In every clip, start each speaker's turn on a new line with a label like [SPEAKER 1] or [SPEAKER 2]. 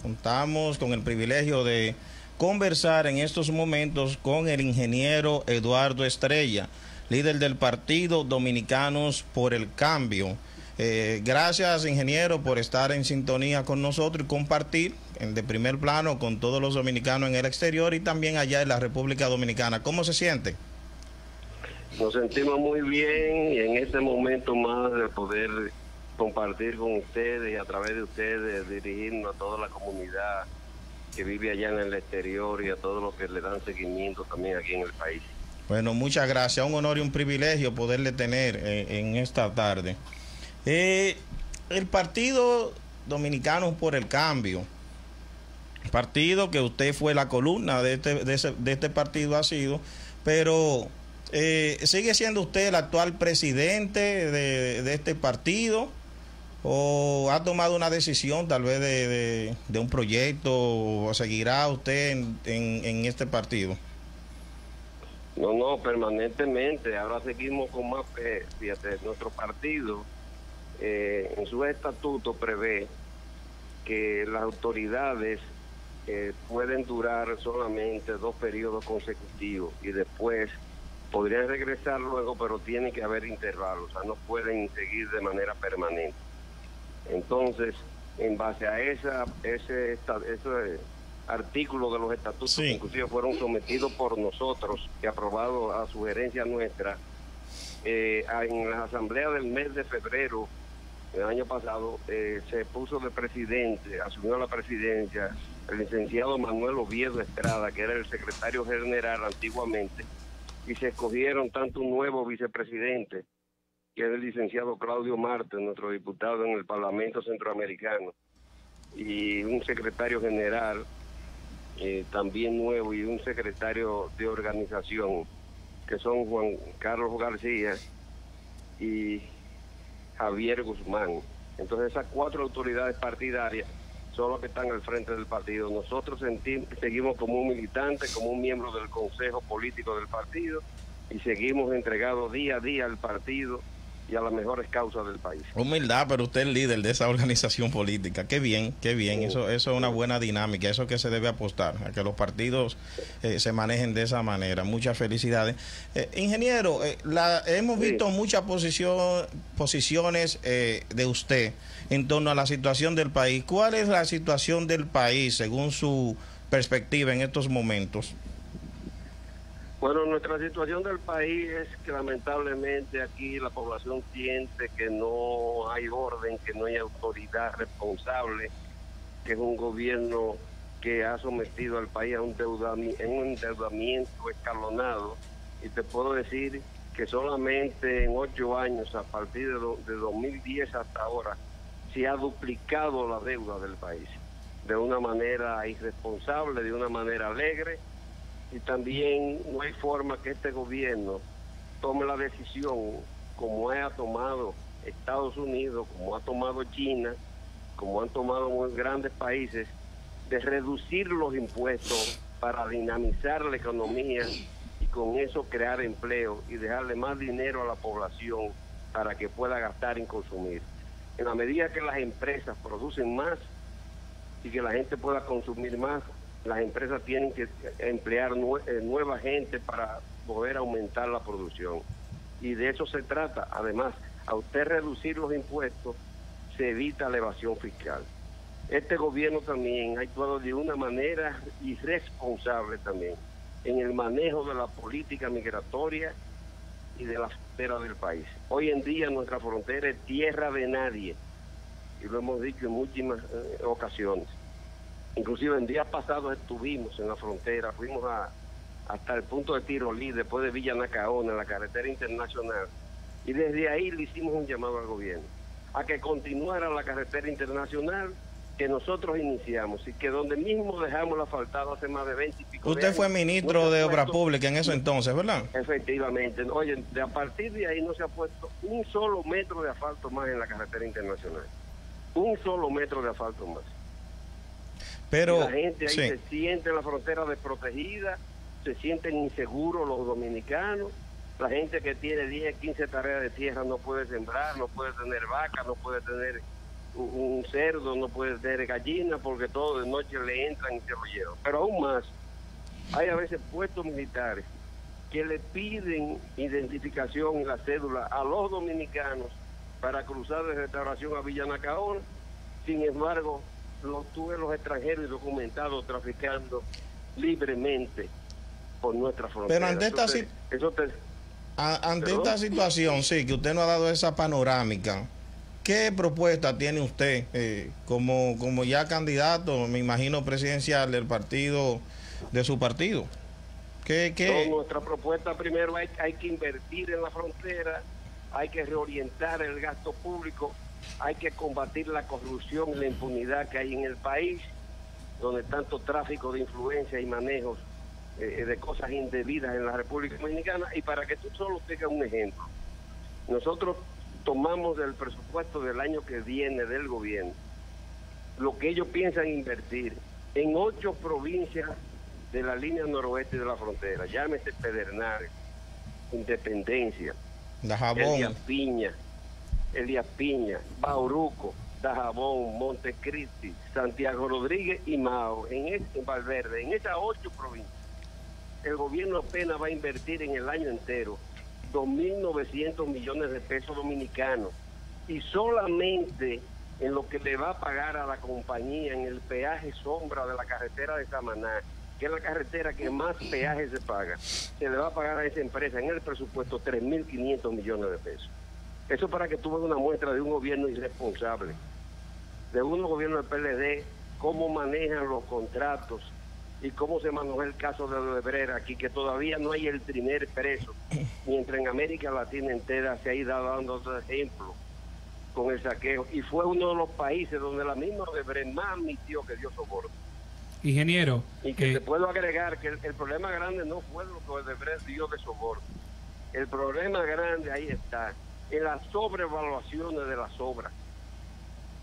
[SPEAKER 1] Contamos con el privilegio de conversar en estos momentos con el ingeniero Eduardo Estrella, líder del partido Dominicanos por el Cambio. Gracias, ingeniero, por estar en sintonía con nosotros y compartir de primer plano con todos los dominicanos en el exterior y también allá en la República Dominicana. ¿Cómo se siente?
[SPEAKER 2] Nos sentimos muy bien y en este momento más de poder compartir con ustedes y a través de ustedes dirigirnos a toda la comunidad que vive allá en el exterior y a todos los que le dan seguimiento también aquí en el país.
[SPEAKER 1] Bueno, muchas gracias. Un honor y un privilegio poderle tener en esta tarde. El partido Dominicanos por el Cambio, partido que usted fue la columna de este partido ha sido, pero ¿sigue siendo usted el actual presidente de este partido o ha tomado una decisión tal vez de un proyecto o seguirá usted en este partido?
[SPEAKER 2] No, permanentemente. Ahora seguimos con más fe. Fíjate, nuestro partido en su estatuto prevé que las autoridades pueden durar solamente 2 periodos consecutivos y después podrían regresar luego, pero tiene que haber intervalos, o sea, no pueden seguir de manera permanente. Entonces, en base a ese artículo de los estatutos,
[SPEAKER 1] sí,
[SPEAKER 2] que inclusive fueron sometidos por nosotros y aprobados a sugerencia nuestra, en la asamblea del mes de febrero del año pasado, se puso de presidente, asumió la presidencia el licenciado Manuel Oviedo Estrada, que era el secretario general antiguamente, y se escogieron tanto un nuevo vicepresidente, que era el licenciado Claudio Marte, nuestro diputado en el Parlamento Centroamericano, y un secretario general también nuevo, y un secretario de organización, que son Juan Carlos García y Javier Guzmán. Entonces esas 4 autoridades partidarias son los que están al frente del partido. Nosotros seguimos como un militante, como un miembro del consejo político del partido, y seguimos entregados día a día al partido y a las mejores causas del país.
[SPEAKER 1] Humildad, pero usted es el líder de esa organización política. Qué bien, qué bien. Eso es una buena dinámica, eso que se debe apostar, a que los partidos se manejen de esa manera. Muchas felicidades. Ingeniero, hemos visto muchas posiciones de usted en torno a la situación del país. ¿Cuál es la situación del país según su perspectiva en estos momentos?
[SPEAKER 2] Bueno, nuestra situación del país es que lamentablemente aquí la población siente que no hay orden, que no hay autoridad responsable, que es un gobierno que ha sometido al país a un endeudamiento escalonado. Y te puedo decir que solamente en 8 años, a partir de 2010 hasta ahora, se ha duplicado la deuda del país de una manera irresponsable, de una manera alegre. Y también no hay forma que este gobierno tome la decisión, como ha tomado Estados Unidos, como ha tomado China, como han tomado muy grandes países, de reducir los impuestos para dinamizar la economía y con eso crear empleo y dejarle más dinero a la población para que pueda gastar y consumir. En la medida que las empresas producen más y que la gente pueda consumir más, las empresas tienen que emplear nueva gente para poder aumentar la producción. Y de eso se trata. Además, a usted reducir los impuestos, se evita la evasión fiscal. Este gobierno también ha actuado de una manera irresponsable también en el manejo de la política migratoria y de la frontera del país. Hoy en día nuestra frontera es tierra de nadie, y lo hemos dicho en múltiples ocasiones. Inclusive en días pasados estuvimos en la frontera, fuimos hasta el punto de Tirolí, después de Villa Nacaona, en la carretera internacional, y desde ahí le hicimos un llamado al gobierno a que continuara la carretera internacional que nosotros iniciamos y que donde mismo dejamos la asfaltada hace más de 20 y pico de años.
[SPEAKER 1] Usted fue ministro de Obras Públicas en eso entonces, ¿verdad?
[SPEAKER 2] Efectivamente. Oye, a partir de ahí no se ha puesto un solo metro de asfalto más en la carretera internacional. Un solo metro de asfalto más.
[SPEAKER 1] Pero
[SPEAKER 2] la gente ahí se siente en la frontera desprotegida, se sienten inseguros los dominicanos, la gente que tiene 10, 15 tareas de tierra no puede sembrar, no puede tener vacas, no puede tener un cerdo, no puede tener gallina, porque todo de noche le entran y se lo llevan. Pero aún más, hay a veces puestos militares que le piden identificación y la cédula a los dominicanos para cruzar de Restauración a Villa Nacaona. Sin embargo, tuve los extranjeros indocumentados traficando libremente por nuestra frontera.
[SPEAKER 1] Pero ante esta situación, sí, que usted nos ha dado esa panorámica, ¿qué propuesta tiene usted como ya candidato, me imagino, presidencial del partido, de su partido? ¿Qué?
[SPEAKER 2] No, nuestra propuesta primero hay que invertir en la frontera, hay que reorientar el gasto público, hay que combatir la corrupción y la impunidad que hay en el país, donde tanto tráfico de influencia y manejos de cosas indebidas en la República Dominicana. Y para que tú solo tengas un ejemplo, nosotros tomamos del presupuesto del año que viene del gobierno lo que ellos piensan invertir en 8 provincias de la línea noroeste de la frontera, llámese Pedernales, Independencia, Elías Piña, Bauruco, Dajabón, Montecristi, Santiago Rodríguez y Mao, en Valverde, en esas 8 provincias. El gobierno apenas va a invertir en el año entero 2.900 millones de pesos dominicanos, y solamente en lo que le va a pagar a la compañía en el peaje sombra de la carretera de Samaná, que es la carretera que más peaje se paga, se le va a pagar a esa empresa en el presupuesto 3.500 millones de pesos. Eso para que tú veas una muestra de un gobierno irresponsable, de un gobierno del PLD, cómo manejan los contratos y cómo se manejó el caso de Odebrecht aquí, que todavía no hay el primer preso, mientras en América Latina entera se ha ido dando otro ejemplo con el saqueo, y fue uno de los países donde la misma Odebrecht más admitió que dio soborno.
[SPEAKER 3] Ingeniero,
[SPEAKER 2] y que te puedo agregar que el problema grande no fue lo que Odebrecht dio de soborno. El problema grande ahí está en las sobrevaluaciones de las obras.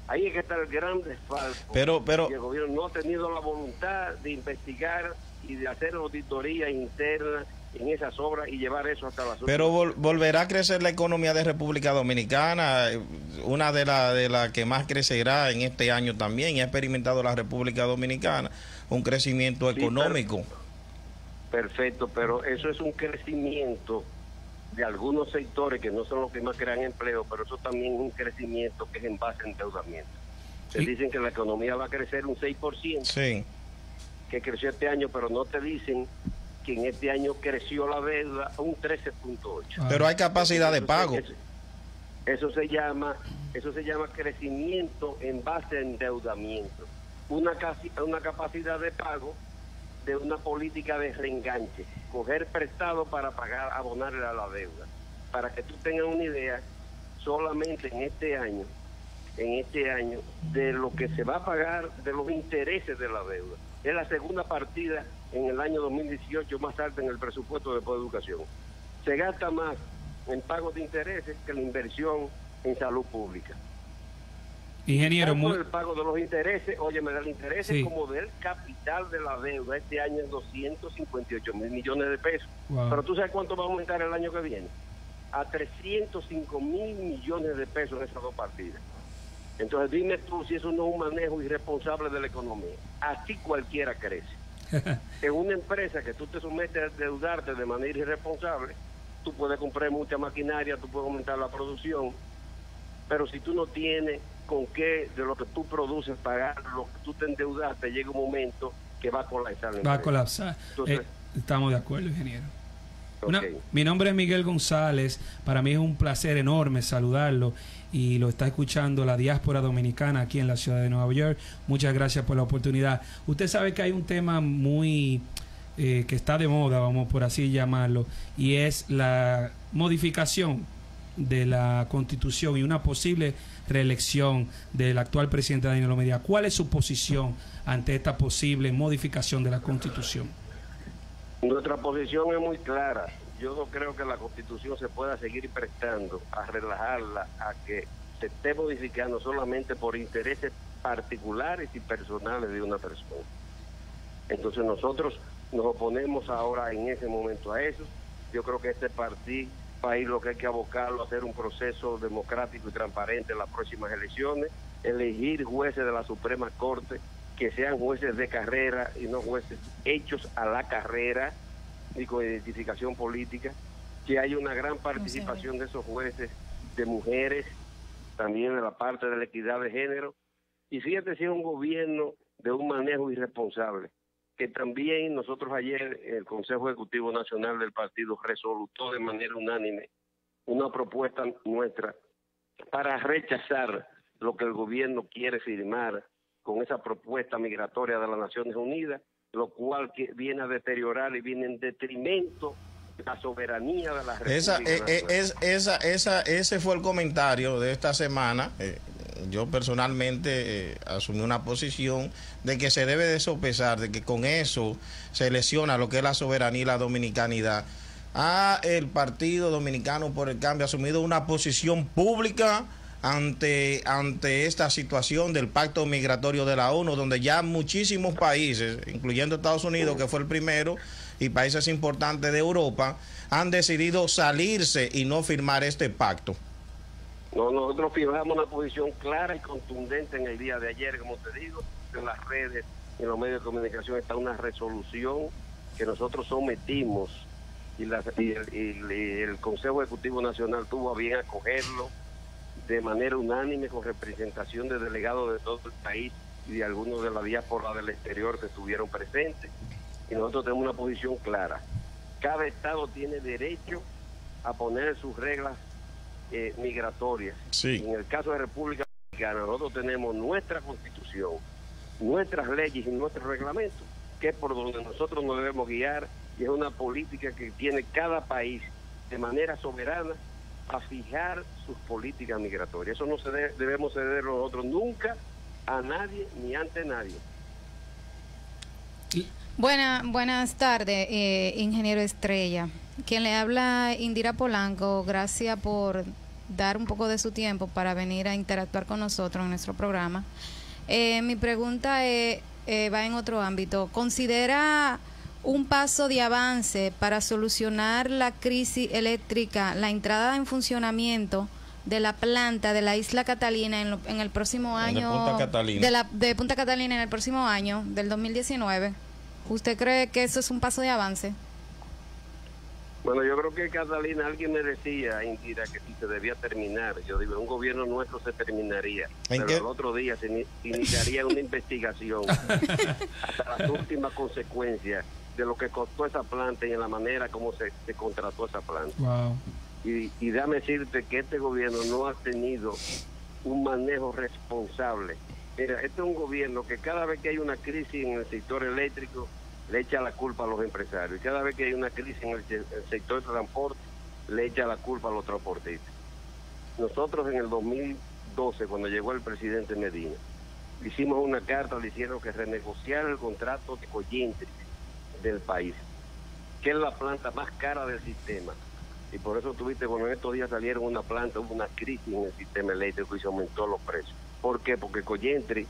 [SPEAKER 2] Ahí es que está el gran desfalco.
[SPEAKER 1] Pero
[SPEAKER 2] y el gobierno no ha tenido la voluntad de investigar y de hacer auditoría interna en esas obras y llevar eso hasta la
[SPEAKER 1] Pero volverá a crecer la economía de República Dominicana, una de las que más crecerá en este año también, y ha experimentado la República Dominicana un crecimiento económico.
[SPEAKER 2] Perfecto, pero eso es un crecimiento de algunos sectores que no son los que más crean empleo, pero eso también es un crecimiento que es en base a endeudamiento. Se dicen que la economía va a crecer un 6%,
[SPEAKER 1] sí,
[SPEAKER 2] que creció este año, pero no te dicen que en este año creció la deuda un 13.8%.
[SPEAKER 1] Pero hay capacidad de pago.
[SPEAKER 2] Eso se llama crecimiento en base a endeudamiento. Una capacidad de pago de una política de reenganche, coger prestado para pagar, abonarle a la deuda. Para que tú tengas una idea, solamente en este año, de lo que se va a pagar de los intereses de la deuda. Es la segunda partida en el año 2018 más alta en el presupuesto de educación. Se gasta más en pagos de intereses que la inversión en salud pública.
[SPEAKER 3] Ingeniero,
[SPEAKER 2] el pago de los intereses, óyeme, del interés como del capital de la deuda, este año es 258.000 millones de pesos.
[SPEAKER 3] Wow.
[SPEAKER 2] Pero tú sabes cuánto va a aumentar el año que viene, a 305.000 millones de pesos en esas 2 partidas. Entonces dime tú si eso no es un manejo irresponsable de la economía. Así cualquiera crece. En una empresa que tú te sometes a endeudarte de manera irresponsable, tú puedes comprar mucha maquinaria, tú puedes aumentar la producción, pero si tú no tienes con qué de lo que tú produces pagar lo que tú te endeudaste, llega un momento que va a colapsar.
[SPEAKER 3] Va a colapsar. Entonces, estamos de acuerdo, ingeniero. Mi nombre es Miguel González. Para mí es un placer enorme saludarlo, y lo está escuchando la diáspora dominicana aquí en la ciudad de Nueva York. Muchas gracias por la oportunidad. Usted sabe que hay un tema muy que está de moda, vamos por así llamarlo, y es la modificación de la Constitución y una posible reelección del actual presidente Danilo Medina. ¿Cuál es su posición ante esta posible modificación de la Constitución?
[SPEAKER 2] Nuestra posición es muy clara. Yo no creo que la Constitución se pueda seguir prestando a relajarla, a que se esté modificando solamente por intereses particulares y personales de una persona. Entonces nosotros nos oponemos ahora en ese momento a eso. Yo creo que este país lo que hay que abocarlo a hacer un proceso democrático y transparente en las próximas elecciones, elegir jueces de la Suprema Corte que sean jueces de carrera y no jueces hechos a la carrera y con identificación política, que haya una gran participación de esos jueces, de mujeres, también de la parte de la equidad de género. Y fíjate si es un gobierno de un manejo irresponsable, que también nosotros ayer, el Consejo Ejecutivo Nacional del partido resolutó de manera unánime una propuesta nuestra para rechazar lo que el gobierno quiere firmar con esa propuesta migratoria de las Naciones Unidas, lo cual que viene a deteriorar y viene en detrimento de la soberanía de la República.
[SPEAKER 1] Ese fue el comentario de esta semana. Yo personalmente asumí una posición de que se debe de sopesar, de que con eso se lesiona lo que es la soberanía y la dominicanidad. El Partido Dominicano por el Cambio ha asumido una posición pública ante esta situación del pacto migratorio de la ONU, donde ya muchísimos países, incluyendo Estados Unidos, que fue el primero, y países importantes de Europa, han decidido salirse y no firmar este pacto.
[SPEAKER 2] No, nosotros fijamos una posición clara y contundente en el día de ayer, como te digo, en las redes, en los medios de comunicación está una resolución que nosotros sometimos y el Consejo Ejecutivo Nacional tuvo a bien acogerlo de manera unánime con representación de delegados de todo el país y de algunos de la diáspora del exterior que estuvieron presentes. Y nosotros tenemos una posición clara. Cada estado tiene derecho a poner sus reglas migratorias.
[SPEAKER 1] Sí.
[SPEAKER 2] En el caso de República Dominicana, nosotros tenemos nuestra Constitución, nuestras leyes y nuestros reglamentos, que es por donde nosotros nos debemos guiar, y es una política que tiene cada país de manera soberana a fijar sus políticas migratorias. Eso no se debemos ceder nosotros nunca a nadie ni ante nadie.
[SPEAKER 4] Buenas tardes, ingeniero Estrella. Quien le habla, Indira Polanco. Gracias por dar un poco de su tiempo para venir a interactuar con nosotros en nuestro programa. Mi pregunta va en otro ámbito. ¿Considera un paso de avance para solucionar la crisis eléctrica la entrada en funcionamiento de la planta de la Isla Catalina en el próximo año, de Punta Catalina en el próximo año del 2019? ¿Usted cree que eso es un paso de avance?
[SPEAKER 2] Bueno, yo creo que Catalina, alguien me decía, Indira, que si se debía terminar. Yo digo, un gobierno nuestro se terminaría, pero el otro día se iniciaría una investigación hasta las últimas consecuencias de lo que costó esa planta y en la manera como se contrató esa planta.
[SPEAKER 3] Wow.
[SPEAKER 2] Y déjame decirte que este gobierno no ha tenido un manejo responsable. Mira, este es un gobierno que cada vez que hay una crisis en el sector eléctrico le echa la culpa a los empresarios, y cada vez que hay una crisis en el sector de transporte le echa la culpa a los transportistas. Nosotros en el 2012, cuando llegó el presidente Medina, hicimos una carta diciendo que renegociara el contrato de Coyentri del país, que es la planta más cara del sistema, y por eso tuviste, bueno, en estos días salieron una planta, hubo una crisis en el sistema eléctrico y se aumentó los precios. ¿Por qué? Porque Coyentri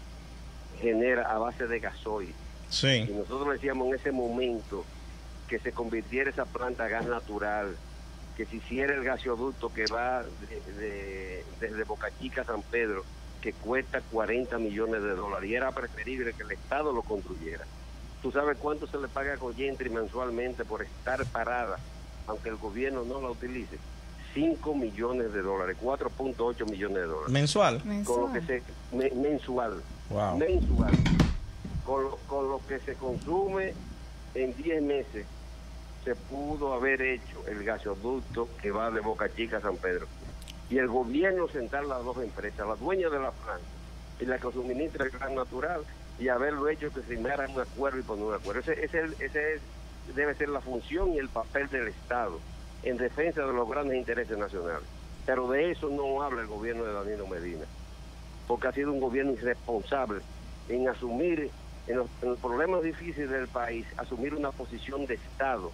[SPEAKER 2] genera a base de gasoil.
[SPEAKER 1] Sí.
[SPEAKER 2] Y nosotros decíamos en ese momento que se convirtiera esa planta a gas natural, que se hiciera el gasoducto que va desde Boca Chica a San Pedro, que cuesta $40 millones, y era preferible que el Estado lo construyera. ¿Tú sabes cuánto se le paga a Coyentri mensualmente por estar parada, aunque el gobierno no la utilice? $5 millones, 4.8 millones de dólares.
[SPEAKER 1] ¿Mensual?
[SPEAKER 2] Con lo que mensual.
[SPEAKER 1] Wow.
[SPEAKER 2] Mensual. Con lo que se consume en 10 meses, se pudo haber hecho el gasoducto que va de Boca Chica a San Pedro. Y el gobierno sentar las dos empresas, la dueña de la planta y la que suministra el gas natural, y haberlo hecho que firmaran un acuerdo y poner un acuerdo. Ese debe ser la función y el papel del Estado en defensa de los grandes intereses nacionales. Pero de eso no habla el gobierno de Danilo Medina, porque ha sido un gobierno irresponsable en asumir, en los problemas difíciles del país, asumir una posición de Estado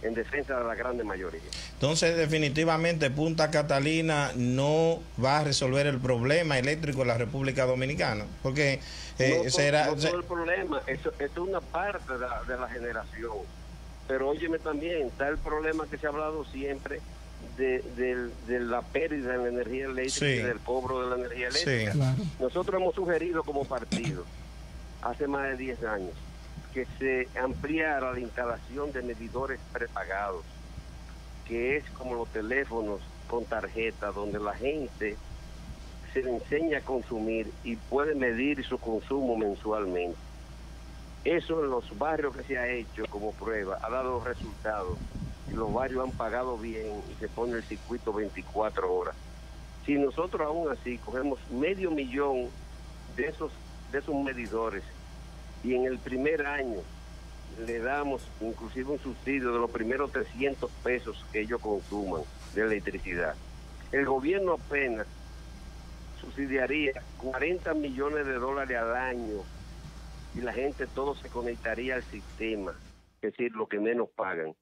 [SPEAKER 2] en defensa de la grande mayoría.
[SPEAKER 1] Entonces, definitivamente, Punta Catalina no va a resolver el problema eléctrico de la República Dominicana, porque
[SPEAKER 2] no todo el problema, esto es una parte de la generación. Pero óyeme, también está el problema que se ha hablado siempre de la pérdida en la energía eléctrica y del cobro de la energía eléctrica.
[SPEAKER 3] Sí, claro.
[SPEAKER 2] Nosotros hemos sugerido como partido, hace más de 10 años, que se ampliara la instalación de medidores prepagados, que es como los teléfonos con tarjeta, donde la gente se le enseña a consumir y puede medir su consumo mensualmente. Eso en los barrios que se ha hecho como prueba ha dado resultados y los barrios han pagado bien y se pone el circuito 24 horas. Si nosotros aún así cogemos 500,000 de esos medidores y en el primer año le damos inclusive un subsidio de los primeros 300 pesos que ellos consuman de electricidad, el gobierno apenas subsidiaría 40 millones de dólares al año y la gente todo se conectaría al sistema, es decir, lo que menos pagan.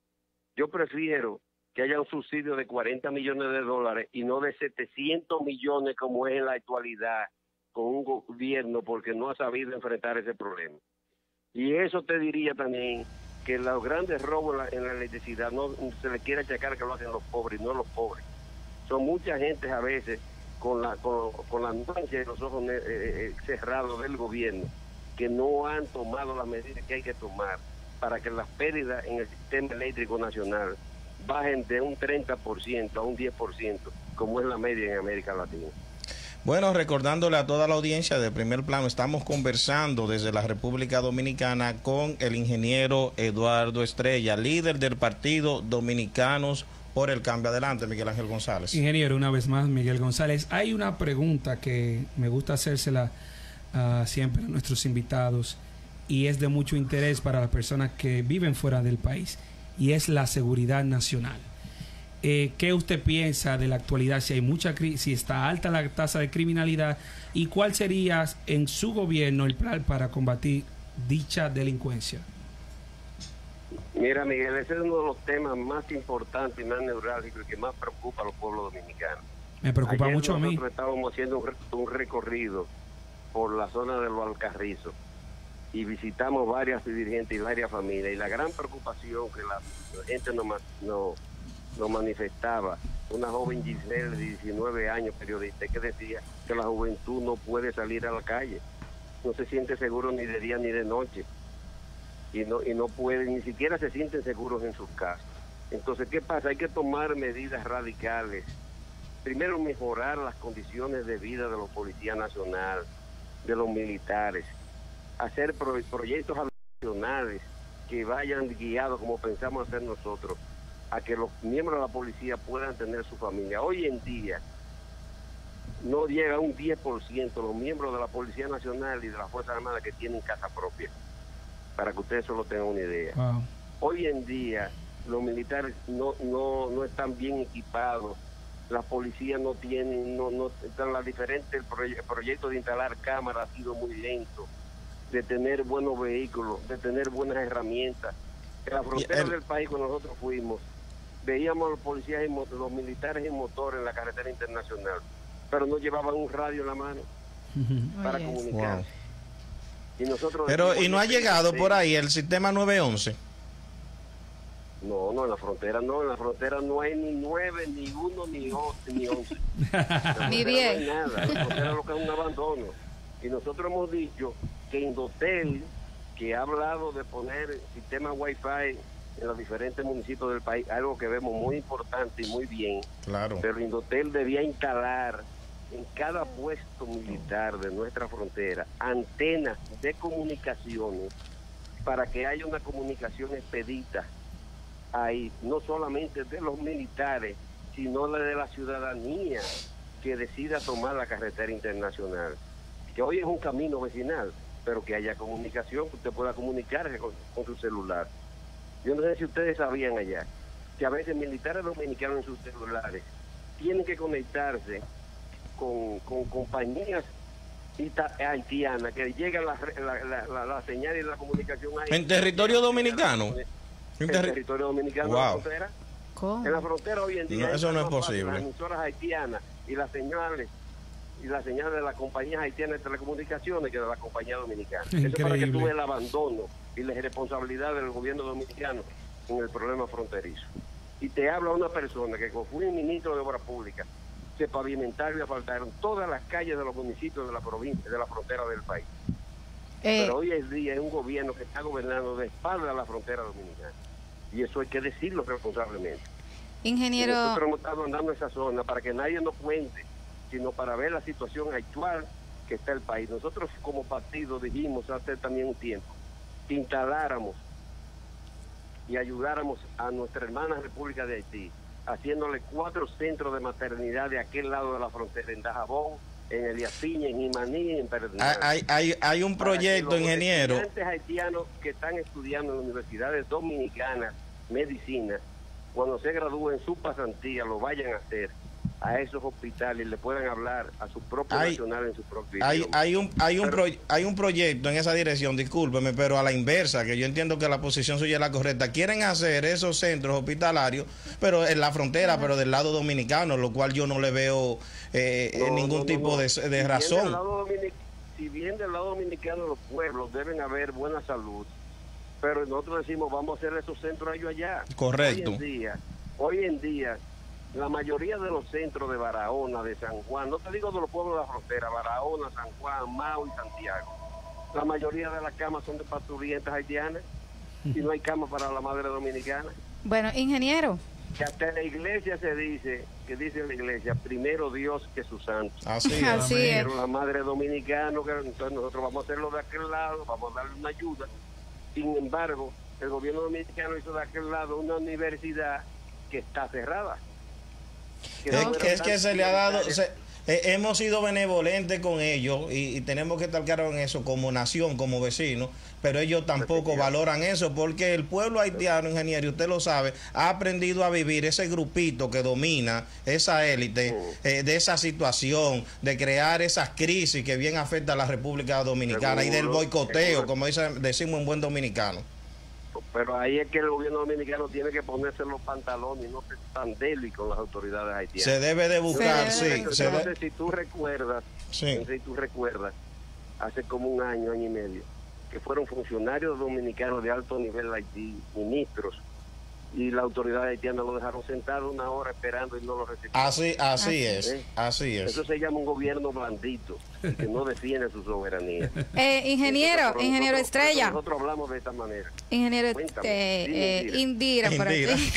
[SPEAKER 2] Yo prefiero que haya un subsidio de 40 millones de dólares y no de 700 millones como es en la actualidad con un gobierno porque no ha sabido enfrentar ese problema. Y eso te diría también que los grandes robos en la electricidad no se le quiere achacar que lo hacen los pobres, no los pobres. Son mucha gente a veces con la mancha de los ojos cerrados del gobierno que no han tomado las medidas que hay que tomar para que las pérdidas en el sistema eléctrico nacional bajen de un 30% a un 10%, como es la media en América Latina.
[SPEAKER 1] Bueno, recordándole a toda la audiencia de Primer Plano, estamos conversando desde la República Dominicana con el ingeniero Eduardo Estrella, líder del Partido Dominicanos por el Cambio. Adelante, Miguel Ángel González.
[SPEAKER 3] Ingeniero, una vez más, Miguel González. Hay una pregunta que me gusta hacérsela siempre a nuestros invitados y es de mucho interés para las personas que viven fuera del país, y es la seguridad nacional. ¿Qué usted piensa de la actualidad? Si está alta la tasa de criminalidad, y cuál sería en su gobierno el plan para combatir dicha delincuencia.
[SPEAKER 2] Mira, Miguel, ese es uno de los temas más importantes y más neurálgicos y que más preocupa a los pueblos dominicanos.
[SPEAKER 3] Me preocupa
[SPEAKER 2] Ayer
[SPEAKER 3] mucho a mí.
[SPEAKER 2] Nosotros estábamos haciendo un recorrido por la zona de los Alcarrizos y visitamos varias dirigentes y varias familias, y la gran preocupación que la gente nos manifestaba, una joven Giselle de 19 años, periodista, que decía que la juventud no puede salir a la calle, no se siente seguro ni de día ni de noche, y no puede, ni siquiera se sienten seguros en sus casas. Entonces, ¿qué pasa? Hay que tomar medidas radicales. Primero, mejorar las condiciones de vida de los policías nacionales, de los militares, hacer proyectos adicionales que vayan guiados, como pensamos hacer nosotros, a que los miembros de la policía puedan tener su familia. Hoy en día no llega a un 10% los miembros de la Policía Nacional y de las Fuerzas Armadas que tienen casa propia, para que ustedes solo tengan una idea.
[SPEAKER 3] Wow.
[SPEAKER 2] Hoy en día los militares no están bien equipados, las policías no están las diferentes, el proyecto de instalar cámaras ha sido muy lento, de tener buenos vehículos, de tener buenas herramientas. En la frontera del país, cuando nosotros fuimos, veíamos a los policías, los militares en motor en la carretera internacional, pero no llevaban un radio en la mano para comunicarse.
[SPEAKER 1] Wow.
[SPEAKER 2] Y nosotros
[SPEAKER 1] Pero, ¿y no ha llegado por ahí el sistema 911?
[SPEAKER 2] No, en la frontera no hay ni 9, ni 1, ni 11.
[SPEAKER 4] Ni 10.
[SPEAKER 2] No hay nada, la frontera lo que es un abandono. Y nosotros hemos dicho que Indotel, que ha hablado de poner sistemas Wi-Fi en los diferentes municipios del país, algo que vemos muy importante y muy bien.
[SPEAKER 1] Claro.
[SPEAKER 2] Pero Indotel debía instalar en cada puesto militar de nuestra frontera antenas de comunicaciones para que haya una comunicación expedita ahí, no solamente de los militares, sino la de la ciudadanía que decida tomar la carretera internacional, que hoy es un camino vecinal, pero que haya comunicación, que usted pueda comunicarse con su celular. Yo no sé si ustedes sabían allá que a veces militares dominicanos en sus celulares tienen que conectarse con compañías haitianas, que llega la señal y la comunicación ahí.
[SPEAKER 1] ¿En territorio dominicano?
[SPEAKER 2] En territorio dominicano.
[SPEAKER 1] Wow.
[SPEAKER 2] En la frontera.
[SPEAKER 4] ¿Cómo?
[SPEAKER 2] En la frontera hoy en día.
[SPEAKER 1] No, eso no es posible.
[SPEAKER 2] Las emisoras haitianas y las señales de las compañías haitianas de telecomunicaciones que de la compañía dominicana.
[SPEAKER 3] Increíble.
[SPEAKER 2] Eso para que tú veas el abandono y la irresponsabilidad del gobierno dominicano en el problema fronterizo. y te habla una persona que fue un ministro de Obras Públicas, se pavimentaron y asfaltaron todas las calles de los municipios de la provincia, de la frontera del país. Pero hoy en día es un gobierno que está gobernando de espalda a la frontera dominicana. Y eso hay que decirlo responsablemente.
[SPEAKER 4] Ingeniero...
[SPEAKER 2] Nosotros hemos estado andando esa zona para que nadie nos cuente, sino para ver la situación actual que está el país. Nosotros como partido dijimos hace también un tiempo que instaláramos y ayudáramos a nuestra hermana República de Haití, haciéndole 4 centros de maternidad de aquel lado de la frontera, en Dajabón, en Elías Piña, en Imaní, en Pedernales.
[SPEAKER 1] Hay un proyecto, ingeniero.
[SPEAKER 2] Los estudiantes haitianos que están estudiando en universidades dominicanas medicina, cuando se gradúen su pasantía, lo vayan a hacer a esos hospitales y le puedan hablar a su propio nacional en su propio idioma.
[SPEAKER 1] Hay un proyecto en esa dirección, discúlpeme, pero a la inversa, que yo entiendo que la posición suya es la correcta. Quieren hacer esos centros hospitalarios, pero en la frontera, pero del lado dominicano, lo cual yo no le veo ningún tipo de razón.
[SPEAKER 2] Si bien del lado dominicano los pueblos deben haber buena salud, pero nosotros decimos vamos a hacer esos centros ellos allá.
[SPEAKER 1] Correcto.
[SPEAKER 2] Hoy en día la mayoría de los centros de Barahona, de San Juan, no te digo de los pueblos de la frontera, Barahona, San Juan, Mao y Santiago, la mayoría de las camas son de parturientas haitianas y no hay camas para la madre dominicana.
[SPEAKER 4] Bueno, ingeniero.
[SPEAKER 2] Que hasta en la iglesia se dice, que dice la iglesia, primero Dios que sus santos.
[SPEAKER 1] Así
[SPEAKER 4] es.
[SPEAKER 2] Pero la madre dominicana, entonces nosotros vamos a hacerlo de aquel lado, vamos a darle una ayuda. Sin embargo, el gobierno dominicano hizo de aquel lado una universidad que está cerrada.
[SPEAKER 1] Es que se le ha dado, hemos sido benevolentes con ellos y tenemos que estar claros en eso como nación, como vecinos, pero ellos tampoco valoran eso porque el pueblo haitiano, ingeniero, usted lo sabe, ha aprendido a vivir ese grupito que domina esa élite de esa situación, de crear esas crisis que bien afecta a la República Dominicana y del boicoteo, como decimos en buen dominicano.
[SPEAKER 2] Pero ahí es que el gobierno dominicano tiene que ponerse los pantalones y no ser tan débil con las autoridades haitianas.
[SPEAKER 1] Se debe de buscar,
[SPEAKER 2] Si tú recuerdas, hace como un año y medio, que fueron funcionarios dominicanos de alto nivel Haití, ministros, y la autoridad haitiana lo dejaron sentado una hora esperando y no lo recibieron.
[SPEAKER 1] Así es.
[SPEAKER 2] Eso se llama un gobierno blandito, que no defiende su soberanía.
[SPEAKER 4] Ingeniero Estrella.
[SPEAKER 2] Nosotros hablamos de esta manera.
[SPEAKER 4] Ingeniero Indira, por aquí.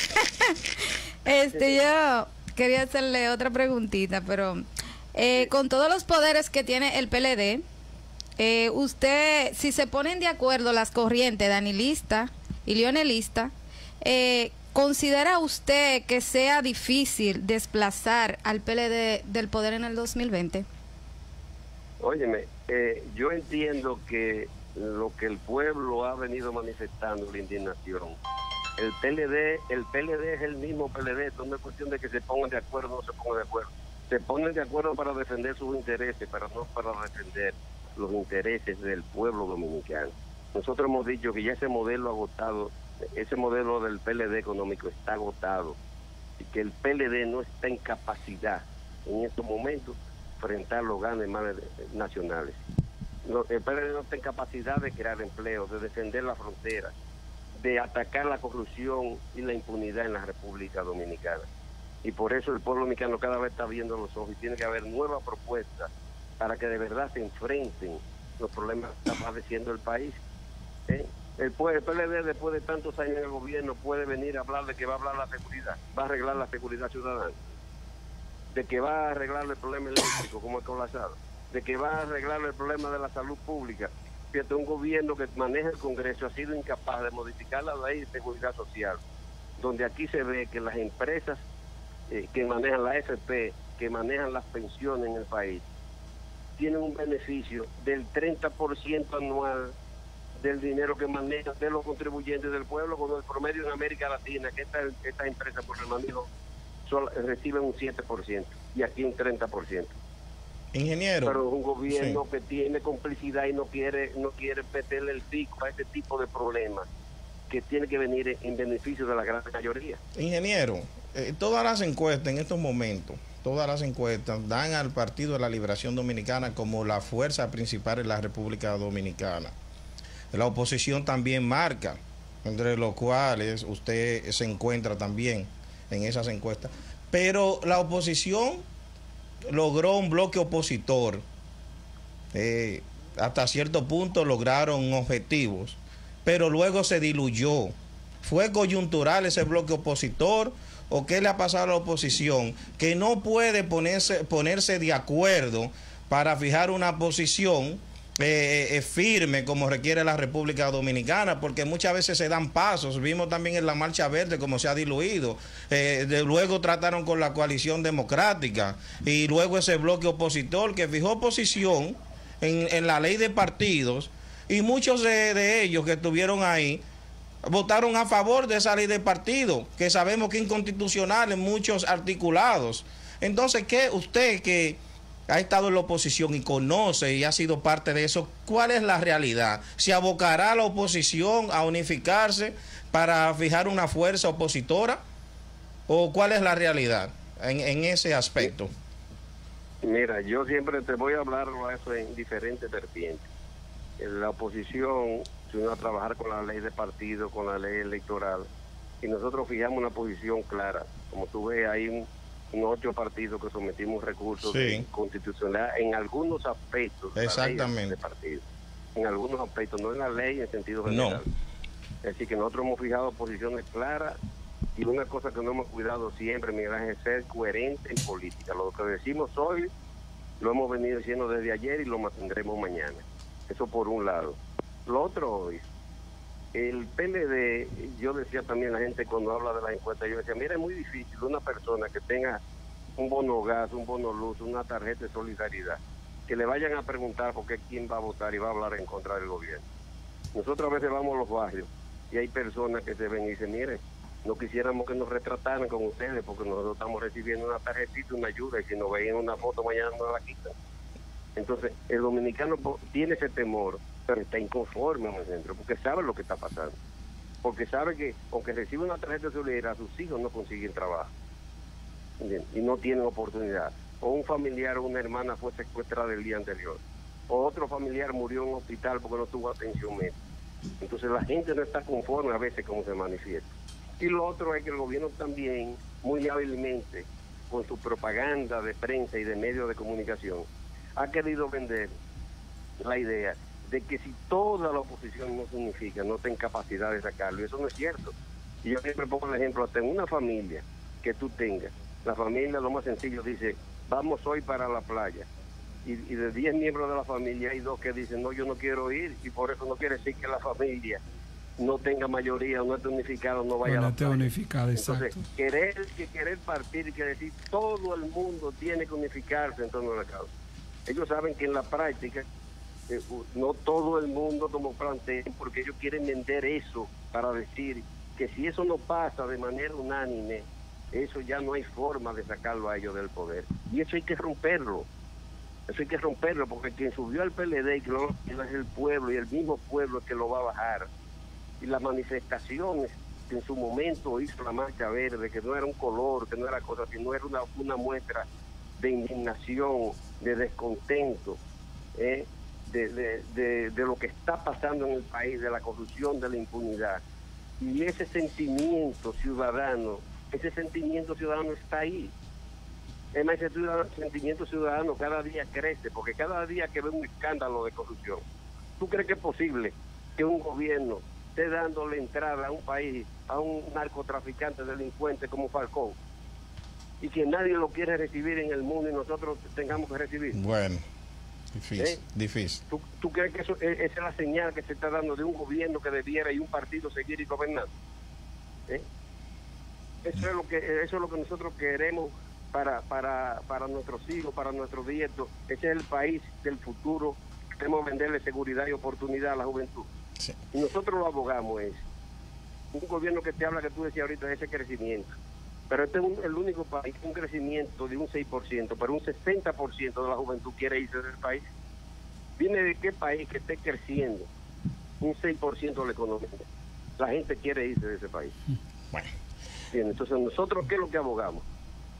[SPEAKER 4] Yo quería hacerle otra preguntita, pero con todos los poderes que tiene el PLD, usted, si se ponen de acuerdo las corrientes danilista y leonelista, ¿considera usted que sea difícil desplazar al PLD del poder en el 2020?
[SPEAKER 2] Óyeme, yo entiendo que lo que el pueblo ha venido manifestando, la indignación, el PLD es el mismo PLD, no es cuestión de que se pongan de acuerdo o no se pongan de acuerdo. Se ponen de acuerdo para defender sus intereses, pero no para defender los intereses del pueblo dominicano. Nosotros hemos dicho que ya ese modelo agotado, ese modelo del PLD económico está agotado y que el PLD no está en capacidad en estos momentos de enfrentar los grandes males nacionales. El PLD no está en capacidad de crear empleo, de defender la frontera, de atacar la corrupción y la impunidad en la República Dominicana. Y por eso el pueblo dominicano cada vez está viendo los ojos y tiene que haber nuevas propuestas para que de verdad se enfrenten los problemas que está padeciendo el país. El PLD, después de tantos años en el gobierno, puede venir a hablar de que va a hablar la seguridad, va a arreglar la seguridad ciudadana, de que va a arreglar el problema eléctrico como el colapsado, de que va a arreglar el problema de la salud pública. Fíjate, un gobierno que maneja el Congreso ha sido incapaz de modificar la ley de seguridad social, donde aquí se ve que las empresas que manejan la AFP, que manejan las pensiones en el país, tienen un beneficio del 30% anual del dinero que manejan de los contribuyentes del pueblo, cuando el promedio en América Latina, que estas empresas, por el manejo, reciben un 7% y aquí un 30%.
[SPEAKER 1] Ingeniero.
[SPEAKER 2] Pero es un gobierno que tiene complicidad y no quiere meterle el pico a este tipo de problemas que tiene que venir en beneficio de la gran mayoría.
[SPEAKER 1] Ingeniero, todas las encuestas en estos momentos, todas las encuestas dan al Partido de la Liberación Dominicana como la fuerza principal en la República Dominicana. La oposición también marca, entre los cuales usted se encuentra también. en esas encuestas. Pero la oposición logró un bloque opositor. Hasta cierto punto lograron objetivos, pero luego se diluyó. ¿Fue coyuntural ese bloque opositor o qué le ha pasado a la oposición que no puede ponerse de acuerdo para fijar una posición firme como requiere la República Dominicana? Porque muchas veces se dan pasos. Vimos también en la Marcha Verde cómo se ha diluido. Luego trataron con la coalición democrática y luego ese bloque opositor que fijó posición en la ley de partidos, y muchos de ellos que estuvieron ahí votaron a favor de esa ley de partido, que sabemos que es inconstitucional en muchos articulados. Entonces, ¿qué usted que ha estado en la oposición y conoce y ha sido parte de eso, cuál es la realidad? ¿Se abocará la oposición a unificarse para fijar una fuerza opositora? ¿O cuál es la realidad en ese aspecto?
[SPEAKER 2] Mira, yo siempre te voy a hablar de eso en diferentes vertientes. La oposición se unió a trabajar con la ley de partido, con la ley electoral, y nosotros fijamos una posición clara. Como tú ves, hay unos 8 partidos que sometimos recursos constitucionales en algunos aspectos.
[SPEAKER 1] Exactamente.
[SPEAKER 2] De partido. En algunos aspectos, no en la ley en sentido general. No. Es decir, que nosotros hemos fijado posiciones claras, y una cosa que no hemos cuidado siempre, Miguel Ángel, es ser coherente en política. Lo que decimos hoy lo hemos venido diciendo desde ayer y lo mantendremos mañana. Eso por un lado. Lo otro hoy, el PLD, yo decía también a la gente cuando habla de las encuestas, yo decía, mira, es muy difícil una persona que tenga un bono gas, un bono luz, una tarjeta de solidaridad, que le vayan a preguntar por qué quién va a votar y va a hablar en contra del gobierno. Nosotros a veces vamos a los barrios y hay personas que se ven y dicen, mire, no quisiéramos que nos retrataran con ustedes porque nosotros estamos recibiendo una tarjetita, una ayuda, y si nos veían una foto mañana nos la quitan. Entonces, el dominicano tiene ese temor, pero está inconforme en el centro, porque sabe lo que está pasando. Porque sabe que, aunque recibe una tarjeta de solidaridad, sus hijos no consiguen trabajo. ¿Entiendes? Y no tienen oportunidad. O un familiar o una hermana fue secuestrada el día anterior. O otro familiar murió en un hospital porque no tuvo atención médica. Entonces, la gente no está conforme a veces como se manifiesta. Y lo otro es que el gobierno también, muy hábilmente, con su propaganda de prensa y de medios de comunicación, ha querido vender la idea de que si toda la oposición no se unifica, no tiene capacidad de sacarlo. Y eso no es cierto. Y yo siempre pongo el ejemplo, hasta en una familia que tú tengas, la familia, lo más sencillo, dice, vamos hoy para la playa. Y de 10 miembros de la familia hay 2 que dicen, no, yo no quiero ir, y por eso no quiere decir que la familia no tenga mayoría, no esté unificado, no vaya a la playa.
[SPEAKER 3] Unificado, exacto.
[SPEAKER 2] Entonces, querer partir y que decir todo el mundo tiene que unificarse en torno a la causa. Ellos saben que en la práctica no todo el mundo como plantea, porque ellos quieren vender eso para decir que si eso no pasa de manera unánime, eso ya no hay forma de sacarlo a ellos del poder. Y eso hay que romperlo. Eso hay que romperlo, porque quien subió al PLD y que lo es el pueblo, y el mismo pueblo es que lo va a bajar. Y las manifestaciones que en su momento hizo la Marcha Verde, que no era un color, que no era cosa, sino era una muestra de indignación, de descontento, de lo que está pasando en el país, de la corrupción, de la impunidad. Y ese sentimiento ciudadano está ahí. Es más, ese sentimiento ciudadano cada día crece, porque cada día que ve un escándalo de corrupción, ¿tú crees que es posible que un gobierno esté dándole entrada a un país, a un narcotraficante delincuente como Falcón, y que nadie lo quiere recibir en el mundo y nosotros tengamos que recibir?
[SPEAKER 1] Bueno, difícil.
[SPEAKER 2] ¿Tú crees que esa es la señal que se está dando de un gobierno que debiera y un partido seguir y gobernar? Eso es lo que nosotros queremos para nuestros hijos, para nuestros nietos. Ese es el país del futuro. Queremos venderle seguridad y oportunidad a la juventud. Sí. Y nosotros lo abogamos es un gobierno que te habla, que tú decías ahorita, de ese crecimiento. Pero este es el único país con un crecimiento de un 6%, pero un 60% de la juventud quiere irse del país. Dime de qué país que esté creciendo un 6% de la economía. La gente quiere irse de ese país.
[SPEAKER 1] Bueno.
[SPEAKER 2] Bien, entonces nosotros, ¿qué es lo que abogamos?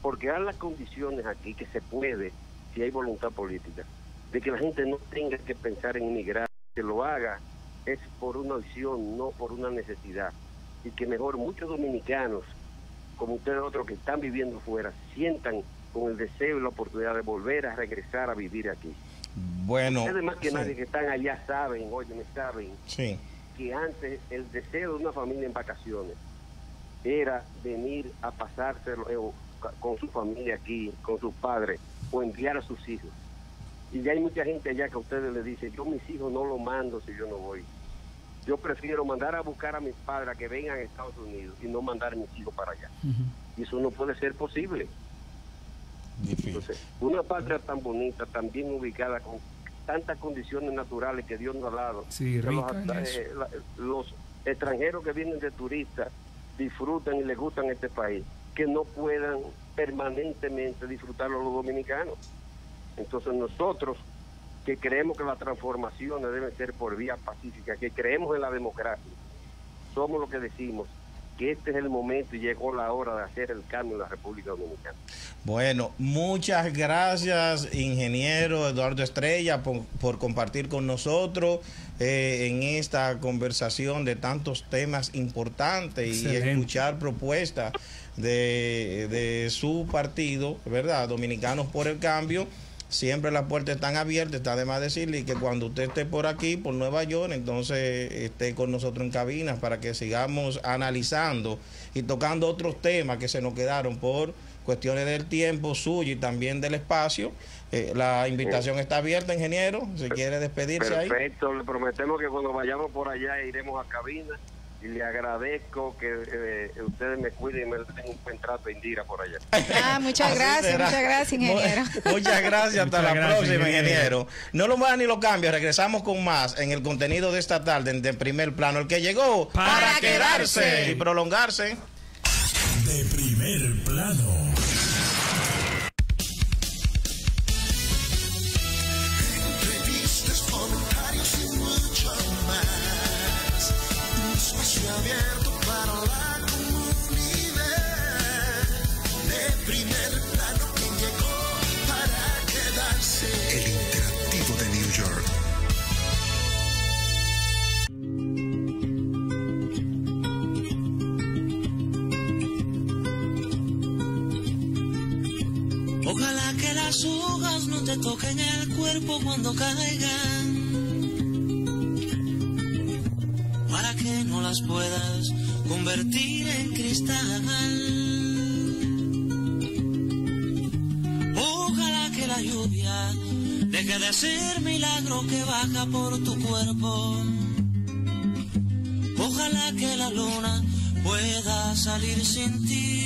[SPEAKER 2] Porque hay las condiciones aquí que se puede, si hay voluntad política, de que la gente no tenga que pensar en emigrar, que lo haga es por una opción, no por una necesidad. Y que mejor muchos dominicanos como ustedes otros que están viviendo fuera, sientan con el deseo y la oportunidad de volver a regresar a vivir aquí.
[SPEAKER 1] Bueno,
[SPEAKER 2] ustedes más que nadie que están allá saben, saben
[SPEAKER 1] sí,
[SPEAKER 2] que antes el deseo de una familia en vacaciones era venir a pasárselo con su familia aquí, con sus padres, o enviar a sus hijos. Y ya hay mucha gente allá que a ustedes les dice, yo mis hijos no los mando si yo no voy. Yo prefiero mandar a buscar a mis padres a que vengan a Estados Unidos y no mandar a mis hijos para allá. Y eso no puede ser posible.
[SPEAKER 1] difícil.
[SPEAKER 2] Entonces, una patria tan bonita, tan bien ubicada, con tantas condiciones naturales que Dios nos ha dado.
[SPEAKER 3] Sí,
[SPEAKER 2] los extranjeros que vienen de turistas disfrutan y les gustan este país, que no puedan permanentemente disfrutarlo los dominicanos. Entonces nosotros, que creemos que las transformaciones deben ser por vía pacífica, que creemos en la democracia, somos los que decimos que este es el momento y llegó la hora de hacer el cambio en la República Dominicana.
[SPEAKER 1] Bueno, muchas gracias, ingeniero Eduardo Estrella, por compartir con nosotros en esta conversación de tantos temas importantes. Excelente. Y escuchar propuestas de su partido, ¿verdad? Dominicanos por el Cambio. Siempre las puertas están abiertas, está de más decirle que cuando usted esté por aquí, por Nueva York, entonces esté con nosotros en cabina para que sigamos analizando y tocando otros temas que se nos quedaron por cuestiones del tiempo suyo y también del espacio. La invitación está abierta, ingeniero, si quiere despedirse.
[SPEAKER 2] Perfecto, ahí. Le prometemos que cuando vayamos por allá iremos a cabina. Y le agradezco que ustedes me cuiden y me den un buen trato a Indira por allá.
[SPEAKER 4] Muchas gracias, ingeniero.
[SPEAKER 1] Muchas gracias, hasta la próxima, ingeniero. No lo muevan ni lo cambien, regresamos con más en el contenido de esta tarde en De Primer Plano. El que llegó para quedarse y prolongarse.
[SPEAKER 5] De Primer Plano.
[SPEAKER 6] Abierto para la comunidad. De Primer Plano, que llegó para quedarse. El interactivo de New York.
[SPEAKER 7] Ojalá que las hojas no te toquen el cuerpo cuando caigan, para que no las puedas convertir en cristal. Ojalá que la lluvia deje de ser milagro que baja por tu cuerpo. Ojalá que la luna pueda salir sin ti.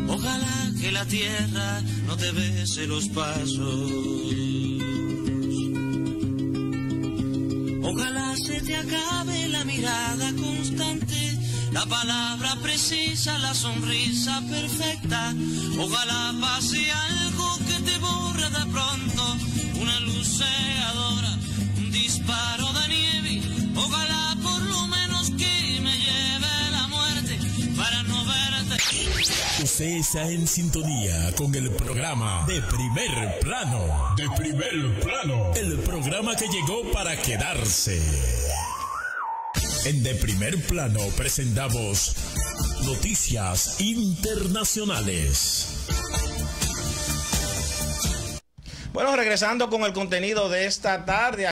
[SPEAKER 7] Ojalá que la tierra no te bese los pasos. Ojalá se te acabe la mirada constante, la palabra precisa, la sonrisa perfecta. Ojalá pase algo que te borre de pronto, una luz cegadora, un disparo de nieve. Ojalá por lo menos que me lleve la muerte para no verte.
[SPEAKER 5] Usted está en sintonía con el programa De Primer Plano. De Primer Plano. El programa que llegó para quedarse. En De Primer Plano presentamos noticias internacionales.
[SPEAKER 1] Bueno, regresando con el contenido de esta tarde.